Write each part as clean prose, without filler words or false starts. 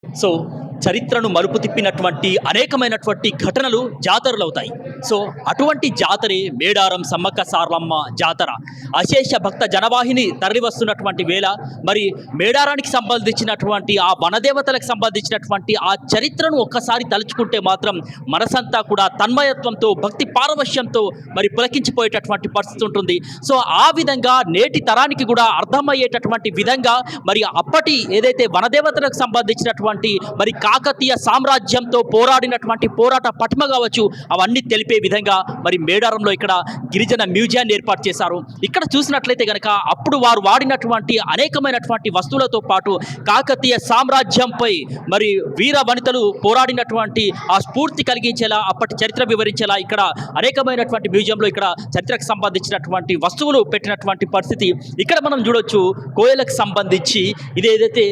So చరిత్రను మలుపు తిప్పినటువంటి అనేకమైనటువంటి ఘటనలు జాతరలు అవుతాయి. సో అటువంటి జాతరే మేడారం సమ్మక్క సారలమ్మ జాతర. అశేష భక్త జనవాహిని తరలి వస్తున్నటువంటి వేళ మరి మేడారానికి సంబంధించినటువంటి ఆ వనదేవతలకు సంబంధించినటువంటి ఆ చరిత్రను ఒక్కసారి తలుచుకుంటే మాత్రం మనసంతా కూడా తన్మయత్వంతో భక్తి పారవశ్యంతో మరి పులకించిపోయేటటువంటి పరిస్థితి ఉంటుంది. సో ఆ విధంగా నేటి తరానికి కూడా అర్థమయ్యేటటువంటి విధంగా మరి అప్పటి ఏదైతే వనదేవతలకు సంబంధించినటువంటి మరి కాకతీయ సామ్రాజ్యంతో పోరాడినటువంటి పోరాట పటిమ కావచ్చు అవన్నీ తెలిపే విధంగా మరి మేడారంలో ఇక్కడ గిరిజన మ్యూజియాన్ని ఏర్పాటు చేశారు. ఇక్కడ చూసినట్లయితే కనుక అప్పుడు వారు వాడినటువంటి అనేకమైనటువంటి వస్తువులతో పాటు కాకతీయ సామ్రాజ్యంపై మరి వీర వనితలు పోరాడినటువంటి ఆ స్ఫూర్తి కలిగించేలా అప్పటి చరిత్ర వివరించేలా ఇక్కడ అనేకమైనటువంటి మ్యూజియంలో ఇక్కడ చరిత్రకు సంబంధించినటువంటి వస్తువులు పెట్టినటువంటి పరిస్థితి ఇక్కడ మనం చూడొచ్చు. కోయలకు సంబంధించి ఇదేదైతే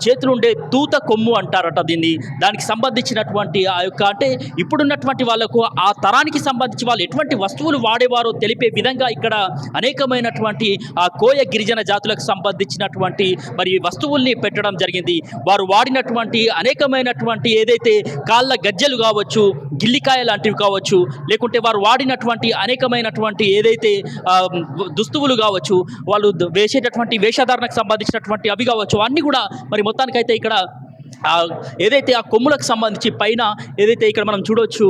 చేతులు ఉండే తూత కొమ్ము అంటారట దీన్ని. దానికి సంబంధించినటువంటి ఆ యొక్క అంటే ఇప్పుడున్నటువంటి వాళ్ళకు ఆ తరానికి సంబంధించి వాళ్ళు ఎటువంటి వస్తువులు వాడేవారో తెలిపే విధంగా ఇక్కడ అనేకమైనటువంటి ఆ కోయ గిరిజన జాతులకు సంబంధించినటువంటి మరి వస్తువుల్ని పెట్టడం జరిగింది. వారు వాడినటువంటి అనేకమైనటువంటి ఏదైతే కాళ్ళ గజ్జెలు కావచ్చు, గిల్లికాయ లాంటివి కావచ్చు, లేకుంటే వారు వాడినటువంటి అనేకమైనటువంటి ఏదైతే దుస్తువులు కావచ్చు, వాళ్ళు వేసేటటువంటి వేషధారణకు సంబంధించినటువంటి అవి కావచ్చు, అన్నీ కూడా మరి మొత్తానికైతే ఇక్కడ ఏదైతే ఆ కొమ్ములకు సంబంధించి పైన ఏదైతే ఇక్కడ మనం చూడవచ్చు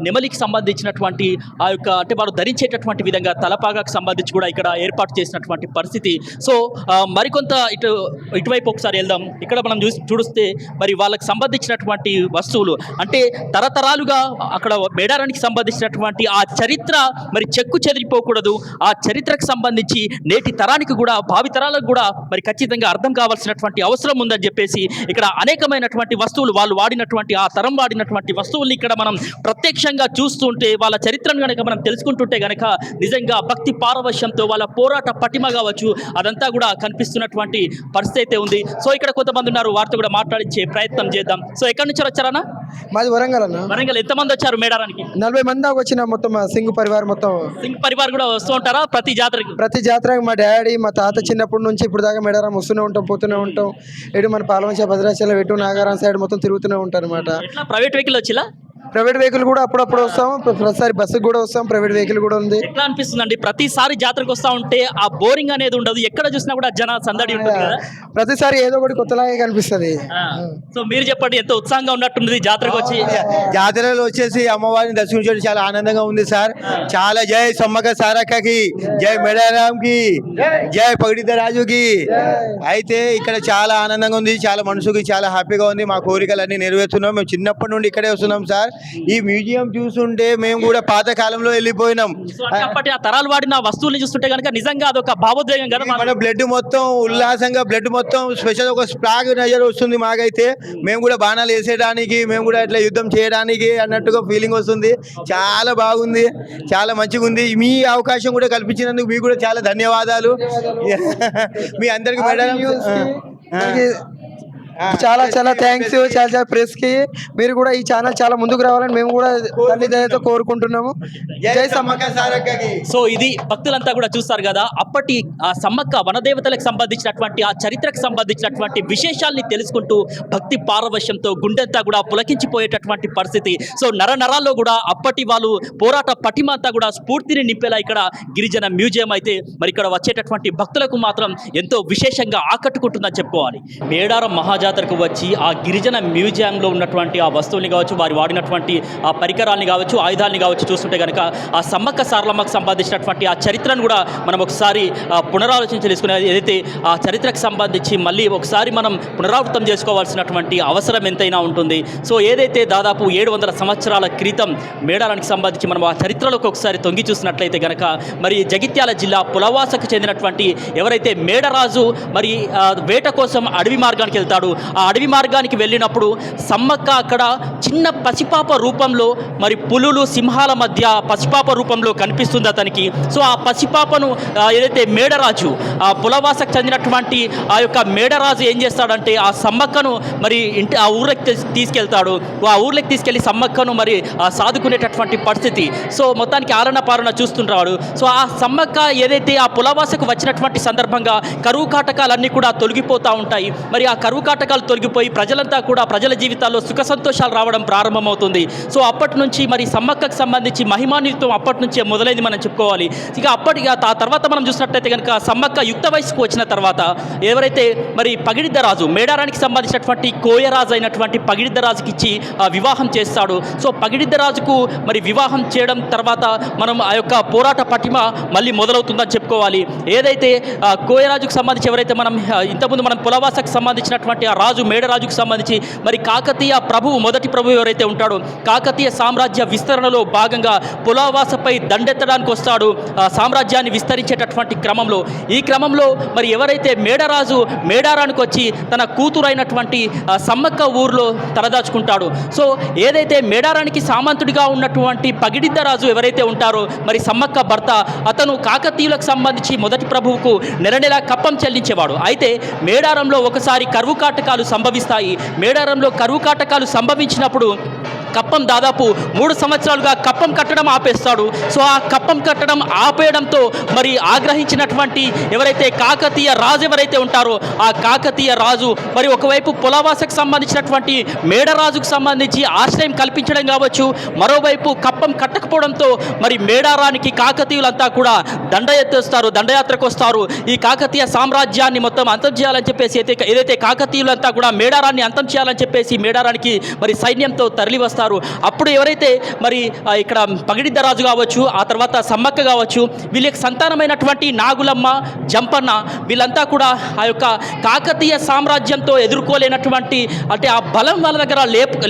నెమలికి సంబంధించినటువంటి ఆ యొక్క అంటే వారు ధరించేటటువంటి విధంగా తలపాగాకు సంబంధించి కూడా ఇక్కడ ఏర్పాటు చేసినటువంటి పరిస్థితి. సో మరికొంత ఇటువైపు ఒకసారి వెళ్దాం. ఇక్కడ మనం చూస్తే మరి వాళ్ళకి సంబంధించినటువంటి వస్తువులు అంటే తరతరాలుగా అక్కడ మేడారానికి సంబంధించినటువంటి ఆ చరిత్ర మరి చెక్కు చెదిరిపోకూడదు. ఆ చరిత్రకు సంబంధించి నేటి తరానికి కూడా భావితరాలకు కూడా మరి ఖచ్చితంగా అర్థం కావాల్సినటువంటి అవసరం ఉందని చెప్పేసి ఇక్కడ అనేకమైనటువంటి వస్తువులు వాళ్ళు వాడినటువంటి ఆ తరం వాడినటువంటి వస్తువుల్ని ఇక్కడ మనం ప్రత్యక్షంగా చూస్తుంటే వాళ్ళ చరిత్రను కనుక మనం తెలుసుకుంటుంటే కనుక నిజంగా భక్తి పారవశ్యంతో వాళ్ళ పోరాట పటిమ కావచ్చు అదంతా కూడా కనిపిస్తున్నటువంటి పరిస్థితి అయితే ఉంది. సో ఇక్కడ కొంతమంది ఉన్నారు, వారితో కూడా మాట్లాడించే ప్రయత్నం చేద్దాం. సో ఎక్కడి నుంచి వచ్చారన్నా? మాది వరంగల్ అన్న. వరంగల్ ఎంతమంది వచ్చారు మేడారానికి? 40 మంది దాకా వచ్చిన మొత్తం సింగ్ పరివార్ మొత్తం. సింగ్ పరివార్ కూడా వస్తూ ఉంటారా ప్రతి జాతరకి? ప్రతి జాతరకి మా డాడీ మా తాత చిన్నప్పటి నుంచి ఇప్పుడు దాకా మేడారం వస్తూనే ఉంటాం, పోతూనే ఉంటాం. ఇటు మన పాలవంచ భద్రాచలం ఎటు నాగారం సైడ్ మొత్తం తిరుగుతూనే ఉంటారు అనమాట. ప్రైవేట్ వెహికల్ వచ్చిలా? ప్రైవేట్ వెహికల్ కూడా అప్పుడప్పుడు వస్తాం, ప్రతిసారి బస్సుకి కూడా వస్తాం, ప్రైవేట్ వెహికల్ కూడా ఉంది. ఎట్లా అనిపిస్తుందండి ప్రతిసారి జాతరకు వస్తా ఉంటే? ఆ బోరింగ్ అనేది ఉండదు, ఎక్కడ చూసినా కూడా జన సందడి ఉంటుంది కదా. ప్రతిసారి ఏదో ఒకటి కొత్తలాగే కనిపిస్తుంది. సో మీరు చెప్పండి, ఎంత ఉత్సాహంగా ఉన్నట్టుంది జాతరకు వచ్చి? జాతరలో వచ్చేసి అమ్మవారిని దర్శించడం చాలా ఆనందంగా ఉంది సార్. చాలా జై సమ్మక్క సారక్కకి, జై మేడారాంకి, జై పగిడిత రాజుకి. అయితే ఇక్కడ చాలా ఆనందంగా ఉంది, చాలా మనసుకి చాలా హ్యాపీగా ఉంది. మా కోరికలన్నీ నెరవేరుతున్నాం. మేము చిన్నప్పటి నుండి ఇక్కడే వస్తున్నాం సార్. ఈ మ్యూజియం చూస్తుంటే మేము కూడా పాత కాలంలో వెళ్ళిపోయినాం. అప్పటి ఆ తరాలు వాడిన వస్తువులు చూస్తుంటే కనుక నిజంగా అదొక భావోద్వేగం కదా. మన బ్లడ్ మొత్తం ఉల్లాసంగా, బ్లడ్ మొత్తం స్పెషల్ ఒక స్ప్లాగ్ నజర్ వస్తుంది మాకైతే. మేము కూడా బాణాలు వేసేయడానికి, మేము కూడా ఇట్లా యుద్ధం చేయడానికి అన్నట్టుగా ఫీలింగ్ వస్తుంది. చాలా బాగుంది, చాలా మంచిగా ఉంది. మీ అవకాశం కూడా కల్పించినందుకు మీకు కూడా చాలా ధన్యవాదాలు. మీ అందరికి మేడం చాలా చాలా థ్యాంక్స్. చాలా ప్రెస్ కి మీరు కూడా ఈ ఛానల్ చాలా ముందుకు రావాలని మేము కూడా తల్లి దయతో కోరుకుంటున్నాము. జై సమ్మక్క సారక్కకి. సో ఇది భక్తులంతా కూడా చూస్తారు కదా, అప్పటి ఆ సమ్మక్క వనదేవతలకు సంబంధించినటువంటి ఆ చరిత్రకు సంబంధించినటువంటి విశేషాలని తెలుసుకుంటూ భక్తి పారవశ్యంతో గుండెంతా కూడా పులకించిపోయేటటువంటి పరిస్థితి. సో నరనరాల్లో కూడా అప్పటి వాళ్ళు పోరాట పటిమ అంతా కూడా స్ఫూర్తిని నింపేలా ఇక్కడ గిరిజన మ్యూజియం అయితే మరి ఇక్కడ వచ్చేటటువంటి భక్తులకు మాత్రం ఎంతో విశేషంగా ఆకట్టుకుంటుందని చెప్పుకోవాలి. మేడారం జాతరకు వచ్చి ఆ గిరిజన మ్యూజియంలో ఉన్నటువంటి ఆ వస్తువుల్ని కావచ్చు, వారు వాడినటువంటి ఆ పరికరాల్ని కావచ్చు, ఆయుధాలని కావచ్చు చూస్తుంటే కనుక ఆ సమ్మక్క సారలమ్మకు సంబంధించినటువంటి ఆ చరిత్రను కూడా మనం ఒకసారి పునరాలోచన తెలుసుకునే ఏదైతే ఆ చరిత్రకు సంబంధించి మళ్ళీ ఒకసారి మనం పునరావృతం చేసుకోవాల్సినటువంటి అవసరం ఎంతైనా ఉంటుంది. సో ఏదైతే దాదాపు 700 సంవత్సరాల క్రితం మేడారానికి సంబంధించి మనం ఆ చరిత్రలోకి ఒకసారి తొంగి చూసినట్లయితే కనుక మరి జగిత్యాల జిల్లా పులవాసకు చెందినటువంటి ఎవరైతే మేడరాజు మరి వేట కోసం అడవి మార్గానికి వెళ్తాడు, ఆ అడవి మార్గానికి వెళ్ళినప్పుడు సమ్మక్క అక్కడ చిన్న పసిపాప రూపంలో మరి పులులు సింహాల మధ్య పసిపాప రూపంలో కనిపిస్తుంది అతనికి. సో ఆ పసిపాపను ఏదైతే మేడరాజు ఆ పులవాసకు చెందినటువంటి ఆ యొక్క మేడరాజు ఏం చేస్తాడంటే ఆ సమ్మక్కను మరి ఆ ఊర్లోకి తీసుకెళ్తాడు. ఆ ఊర్లోకి తీసుకెళ్లి సమ్మక్కను మరి సాదుకునేటటువంటి పరిస్థితి. సో మొత్తానికి ఆలన పాలన చూస్తుంటాడు. సో ఆ సమ్మక్క ఏదైతే ఆ పులవాసకు వచ్చినటువంటి సందర్భంగా కరువు కాటకాలన్నీ కూడా తొలగిపోతూ ఉంటాయి. మరి ఆ కరువు కాటకాలు కంటకాలు తొలగిపోయి ప్రజలంతా కూడా ప్రజల జీవితాల్లో సుఖ సంతోషాలు రావడం ప్రారంభమవుతుంది. సో అప్పటి నుంచి మరి సమ్మక్కకు సంబంధించి మహిమాన్వితం అప్పటి నుంచే మొదలైంది మనం చెప్పుకోవాలి. ఇక ఆ తర్వాత మనం చూసినట్టయితే కనుక సమ్మక్క యుక్త వయసుకు వచ్చిన తర్వాత ఎవరైతే మరి పగిడిద్దరాజు మేడారానికి సంబంధించినటువంటి కోయరాజు అయినటువంటి పగిడిద్దరాజుకి ఇచ్చి వివాహం చేస్తాడు. సో పగిడిద్దరాజుకు మరి వివాహం చేయడం తర్వాత మనం ఆ యొక్క పోరాట పటిమ మళ్ళీ మొదలవుతుందని చెప్పుకోవాలి. ఏదైతే కోయరాజుకు సంబంధించి ఎవరైతే మనం ఇంతకుముందు మనం పులవాసకు సంబంధించినటువంటి ఆ రాజు మేడరాజుకు సంబంధించి మరి కాకతీయ ప్రభువు మొదటి ప్రభువు ఎవరైతే ఉంటాడో కాకతీయ సామ్రాజ్య విస్తరణలో భాగంగా పులవాసపై దండెత్తడానికి వస్తాడు సామ్రాజ్యాన్ని విస్తరించేటటువంటి క్రమంలో. ఈ క్రమంలో మరి ఎవరైతే మేడరాజు మేడారానికి వచ్చి తన కూతురైనటువంటి సమ్మక్క ఊరిలో తలదాచుకుంటాడు. సో ఏదైతే మేడారానికి సామంతుడిగా ఉన్నటువంటి పగిడిద్దరాజు ఎవరైతే ఉంటారో మరి సమ్మక్క భర్త అతను కాకతీయులకు సంబంధించి మొదటి ప్రభువుకు నెల కప్పం చెల్లించేవాడు. అయితే మేడారంలో ఒకసారి కరువు కాటకాలు సంభవిస్తాయి. మేడారంలో కరువు కాటకాలు సంభవించినప్పుడు కప్పం దాదాపు 3 సంవత్సరాలుగా కప్పం కట్టడం ఆపేస్తాడు. సో ఆ కప్పం కట్టడం ఆపేయడంతో మరి ఆగ్రహించినటువంటి ఎవరైతే కాకతీయ రాజు ఎవరైతే ఉంటారో ఆ కాకతీయ రాజు మరి ఒకవైపు పులవాసకు సంబంధించినటువంటి మేడరాజుకు సంబంధించి ఆశ్రయం కల్పించడం కావచ్చు, మరోవైపు కప్పం కట్టకపోవడంతో మరి మేడారానికి కాకతీయులంతా కూడా దండయాత్రకు వస్తారు. ఈ కాకతీయ సామ్రాజ్యాన్ని మొత్తం అంతం చేయాలని చెప్పేసి ఏదైతే కాకతీయులంతా కూడా మేడారాన్ని అంతం చేయాలని చెప్పేసి మేడారానికి మరి సైన్యంతో తరలి వస్తారు. అప్పుడు ఎవరైతే మరి ఇక్కడ పగిడిద్దరాజు కావచ్చు, ఆ తర్వాత సమ్మక్క కావచ్చు, వీళ్ళకి సంతానమైనటువంటి నాగులమ్మ, జంపన్న వీళ్ళంతా కూడా ఆ యొక్క కాకతీయ సామ్రాజ్యంతో ఎదుర్కోలేనటువంటి అంటే ఆ బలం వాళ్ళ దగ్గర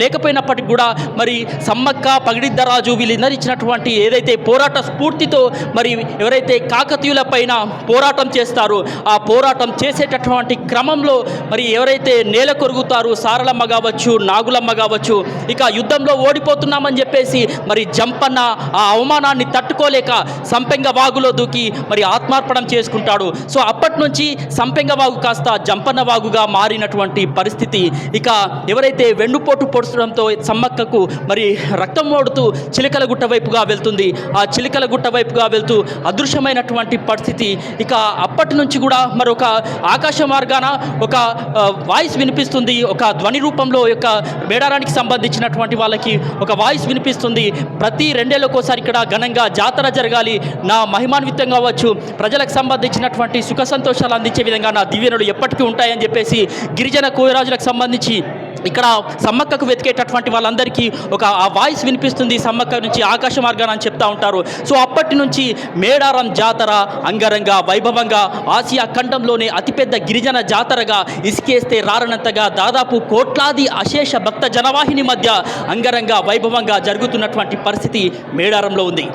లేకపోయినప్పటికీ కూడా మరి సమ్మక్క పగిడిద్దరాజు వీళ్ళందరూ ఇచ్చినటువంటి ఏదైతే పోరాట స్ఫూర్తితో మరి ఎవరైతే కాకతీయుల పైన పోరాటం చేస్తారో ఆ పోరాటం చేసేటటువంటి క్రమంలో మరి ఎవరైతే నేల కొరుగుతారు సారలమ్మ కావచ్చు, నాగులమ్మ కావచ్చు, ఇక యుద్ధంలో ఓడిపోతున్నామని చెప్పేసి మరి జంపన్న ఆ అవమానాన్ని తట్టుకోలేక సంపెంగ వాగులో దూకి మరి ఆత్మార్పణం చేసుకుంటాడు. సో అప్పటి నుంచి సంపెంగ వాగు కాస్త జంపన్న వాగుగా మారినటువంటి పరిస్థితి. ఇక ఎవరైతే వెన్నుపోటు పొడచడంతో సమ్మక్కకు మరి రక్తం ఓడుతూ చిలకల గుట్ట వైపుగా వెళ్తుంది. ఆ చిలకల గుట్ట వైపుగా వెళ్తూ అదృశ్యమైనటువంటి పరిస్థితి. ఇక అప్పటి నుంచి కూడా మరొక ఆకాశ మార్గాన ఒక వాయిస్ వినిపిస్తుంది. ఒక ధ్వని రూపంలో యొక్క మేడారానికి సంబంధించినటువంటి వాళ్ళకి ఒక వాయిస్ వినిపిస్తుంది. ప్రతి 2 ఏళ్ళకోసారి ఇక్కడ ఘనంగా జాతర జరగాలి, నా మహిమాన్వితం కావచ్చు, ప్రజలకు సంబంధించినటువంటి సుఖ సంతోషాలు అందించే విధంగా నా దివ్యనుడు ఎప్పటికీ ఉంటాయని చెప్పేసి గిరిజన కోయరాజులకు సంబంధించి ఇక్కడ సమ్మక్కకు వెతికేటటువంటి వాళ్ళందరికీ ఆ వాయిస్ వినిపిస్తుంది. సమ్మక్క నుంచి ఆకాశ మార్గాన్ని అని చెప్తా ఉంటారు. సో అప్పటి నుంచి మేడారం జాతర అంగరంగ వైభవంగా ఆసియా ఖండంలోనే అతిపెద్ద గిరిజన జాతరగా ఇసుకేస్తే రారనంతగా దాదాపు కోట్లాది అశేష భక్త జనవాహిని మధ్య అంగరంగ వైభవంగా జరుగుతున్నటువంటి పరిస్థితి మేడారంలో ఉంది.